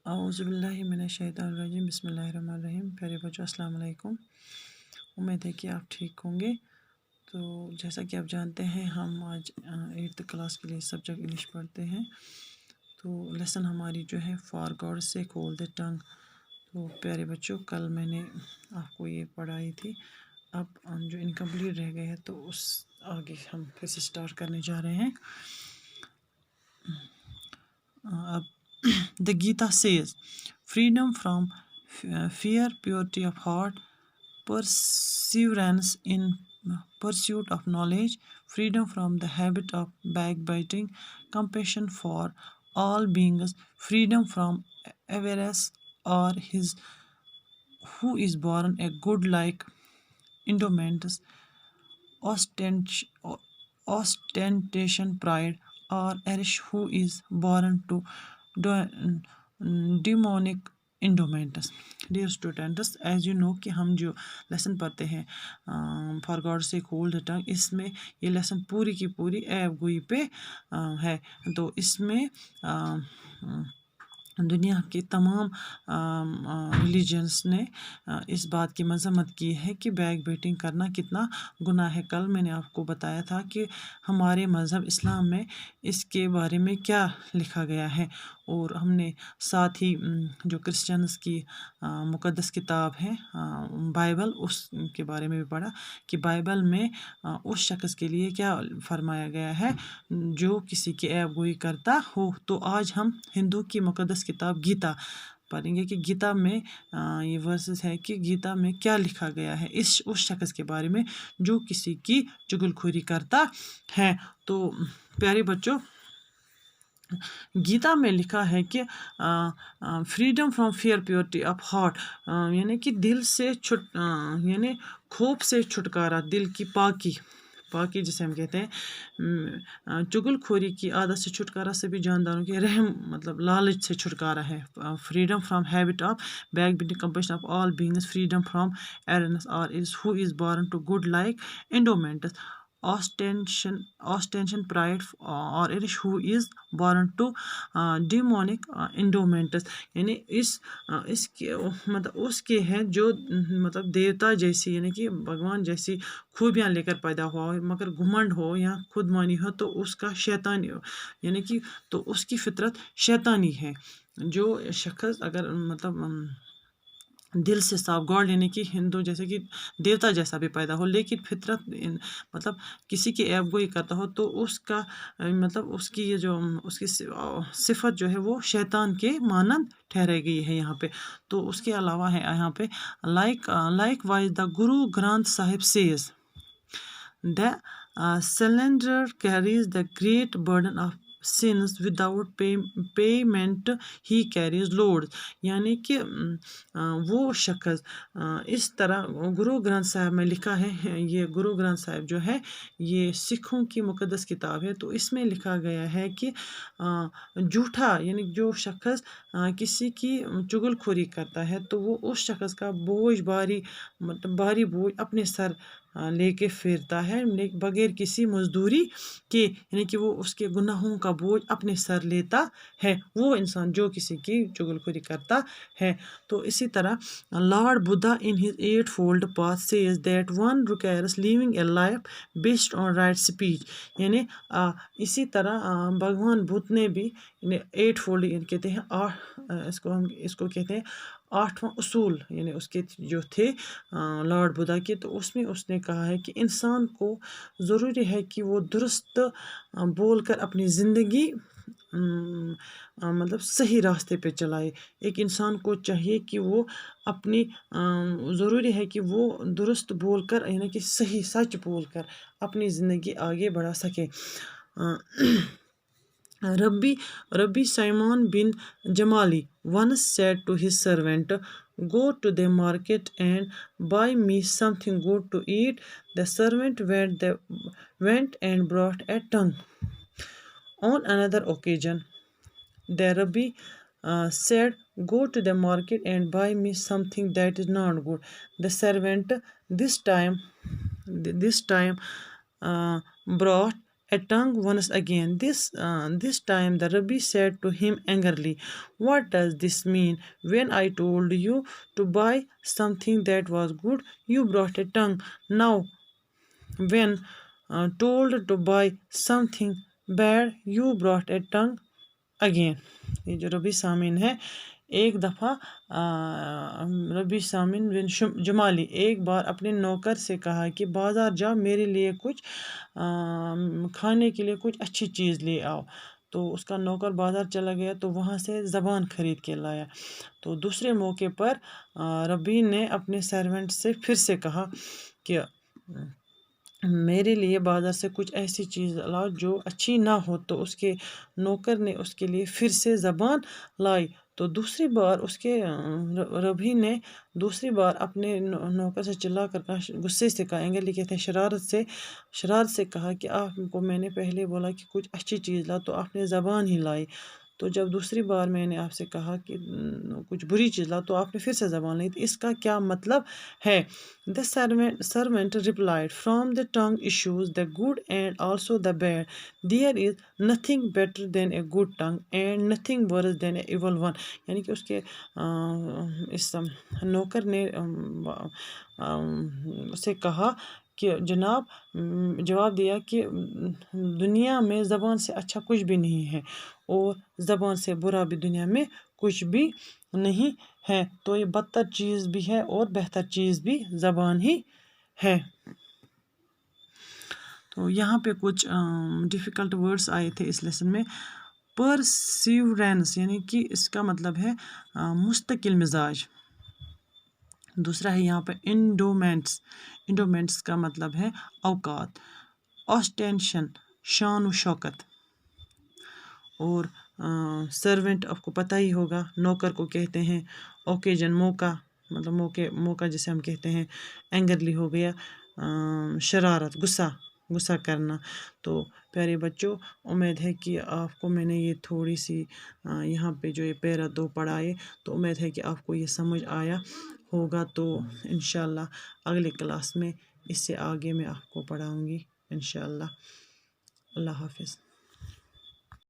اعوذ باللہ من الشیطان الرجیم بسم اللہ الرحمن الرحیم. پیارے بچوں السلام علیکم. امید ہے کہ آپ ٹھیک ہوں گے. تو جیسا کہ آپ جانتے ہیں ہم آج 8th کلاس کے لیے سبجیکٹ انگلش پڑھتے ہیں. تو لیسن ہماری جو ہے for God sake hold the tongue. تو پیارے بچوں کل میں نے آپ کو یہ پڑھائی تھی. اب جو انکمپلیٹ رہ گئے ہیں تو اس آگے ہم پھر سے اسٹارٹ کرنے جا رہے ہیں. اب The Gita says, freedom from fear, purity of heart, perseverance in pursuit of knowledge, freedom from the habit of backbiting, compassion for all beings, freedom from avarice or his who is born a good like endowments, ostentation, pride, or Arish who is born to demonic endowments. Dear students, as you know کہ ہم جو lesson پڑھتے ہیں for God سے hold the ٹنگ، اس میں یہ lesson پوری کی پوری ایب گوئی پہ ہے. تو اس میں دنیا کے تمام ریلیجنس نے اس بات کی مذمت کی ہے کہ بیک بیٹنگ کرنا کتنا گناہ ہے. کل میں نے آپ کو بتایا تھا کہ ہمارے مذہب اسلام میں اس کے بارے میں کیا لکھا گیا ہے، اور ہم نے ساتھ ہی جو کرسچنس کی مقدس کتاب ہے بائبل، اس کے بارے میں بھی پڑھا کہ بائبل میں اس شخص کے لیے کیا فرمایا گیا ہے جو کسی کی عیب گوئی کرتا ہو. تو آج ہم ہندو کی مقدس کتاب گیتا پڑھیں گے کہ گیتا میں یہ ورسز ہے کہ گیتا میں کیا لکھا گیا ہے اس شخص کے بارے میں جو کسی کی چغل خوری کرتا ہے. تو پیارے بچوں، گیتا میں لکھا ہے کہ freedom from fear, purity of heart, یعنی کہ دل سے یعنی خوف سے چھٹکارا، دل کی پاکی جسے ہم کہتے ہیں، چغل خوری کی عادت سے چھٹکارا، سبھی جانداروں کے رحم مطلب لالچ سے چھٹکارا ہے. Freedom from habit of back batting, compassion of all beings, freedom from ایرنس اور ہو is born to good like انڈومنٹس، ostentation, pride اور ارش who is born to demonic endowments، یعنی اس کے مطلب اس کے ہیں جو مطلب دیوتا جیسی یعنی کہ بھگوان جیسی خوبیاں لے کر پیدا ہوا ہو، مگر گھمنڈ ہو یا خود مانی ہو تو اس کا شیطانی یعنی کہ تو اس کی فطرت شیطانی ہے. جو شخص اگر مطلب دل سے صاف گاڈ یعنی کہ ہندو جیسے کہ دیوتا جیسا بھی پیدا ہو لیکن فطرت مطلب کسی کی عیب گوئی کرتا ہو تو اس کا مطلب اس کی یہ جو اس کی صفت جو ہے وہ شیطان کے مانند ٹھہرائی گئی ہے یہاں پہ. تو اس کے علاوہ ہے یہاں پہ like wise the Guru Granth Sahib says the slander carries the great burden of sins without payment he carries loads، یعنی کہ وہ شخص اس طرح گرو گرنتھ صاحب میں لکھا ہے. یہ گرو گرنتھ صاحب جو ہے یہ سکھوں کی مقدس کتاب ہے. تو اس میں لکھا گیا ہے کہ جھوٹا یعنی جو شخص کسی کی چغل خوری کرتا ہے تو وہ اس شخص کا بوجھ بھاری بوجھ اپنے سر لے کے پھرتا ہے بغیر کسی مزدوری کے، یعنی کہ وہ اس کے گناہوں کا بوجھ اپنے سر لیتا ہے وہ انسان جو کسی کی چغل خوری کرتا ہے. تو اسی طرح lord Buddha in his 8-fold path says that one requires living a life based on right speech، یعنی اسی طرح بھگوان بدھ نے بھی 8-fold کہتے ہیں اس کو کہتے ہیں 8واں اصول، یعنی اس کے جو تھے لارڈ بدھا کے. تو اس میں اس نے کہا ہے کہ انسان کو ضروری ہے کہ وہ درست بول کر اپنی زندگی مطلب صحیح راستے پہ چلائے. ایک انسان کو چاہیے کہ وہ اپنی ضروری ہے کہ وہ درست بول کر یعنی کہ صحیح سچ بول کر اپنی زندگی آگے بڑھا سکے. ربی Simon bin Jamali once said to his servant, "Go to the market and buy me something good to eat." The servant went and brought a tongue. On another occasion, the Rabbi said, "Go to the market and buy me something that is not good." The servant this time brought a tongue once again. This time the Rabbi said to him angrily, "What does this mean? When I told you to buy something that was good, you brought a tongue. Now, when told to buy something bad, you brought a tongue again." یہ جو ربی سامن ہے، ایک دفعہ ربی سامن بن جمالی ایک بار اپنے نوکر سے کہا کہ بازار جا، میرے لیے کچھ کھانے کے لیے کچھ اچھی چیز لے آؤ. تو اس کا نوکر بازار چلا گیا تو وہاں سے زبان خرید کے لایا. تو دوسرے موقع پر ربی نے اپنے سرونٹ سے پھر سے کہا کہ میرے لیے بازار سے کچھ ایسی چیز لاؤ جو اچھی نہ ہو. تو اس کے نوکر نے اس کے لیے پھر سے زبان لائی. تو دوسری بار اس کے ربی نے دوسری بار اپنے نوکر سے چلا کر کہا، غصے سے کہا، انگلی کہتے ہیں شرارت سے کہا کہ آپ کو میں نے پہلے بولا کہ کچھ اچھی چیز لا تو آپ نے زبان ہی لائی. تو جب دوسری بار میں نے آپ سے کہا کہ کچھ بری چیز لا تو آپ نے پھر سے زبان لی. تو اس کا کیا مطلب ہے؟ The servant replied, "From the tongue issues the good and also the bad. There is nothing better than a good tongue and nothing worse than an evil one." یعنی کہ اس کے اس نوکر نے اسے کہا کہ جواب دیا کہ دنیا میں زبان سے اچھا کچھ بھی نہیں ہے اور زبان سے برا بھی دنیا میں کچھ بھی نہیں ہے. تو یہ بدتر چیز بھی ہے اور بہتر چیز بھی زبان ہی ہے. تو یہاں پہ کچھ ڈیفیکلٹ ورڈس آئے تھے اس لیسن میں. پرسیورینس یعنی کہ اس کا مطلب ہے مستقل مزاج. دوسرا ہے یہاں پہ انڈومنٹس کا مطلب ہے اوقات. آسٹینشن شان و شوکت. اور سرونٹ آپ کو پتہ ہی ہوگا نوکر کو کہتے ہیں اوکیجن موقع، مطلب موقع جسے ہم کہتے ہیں. اینگرلی ہو گیا شرارت، غصہ کرنا. تو پیارے بچوں، امید ہے کہ آپ کو میں نے یہ تھوڑی سی یہاں پہ جو یہ پیرا 2 پڑھائے تو امید ہے کہ آپ کو یہ سمجھ آیا ہوگا. تو انشاءاللہ اگلے کلاس میں اس سے آگے میں آپ کو پڑھاؤں گی انشاءاللہ. اللہ حافظ.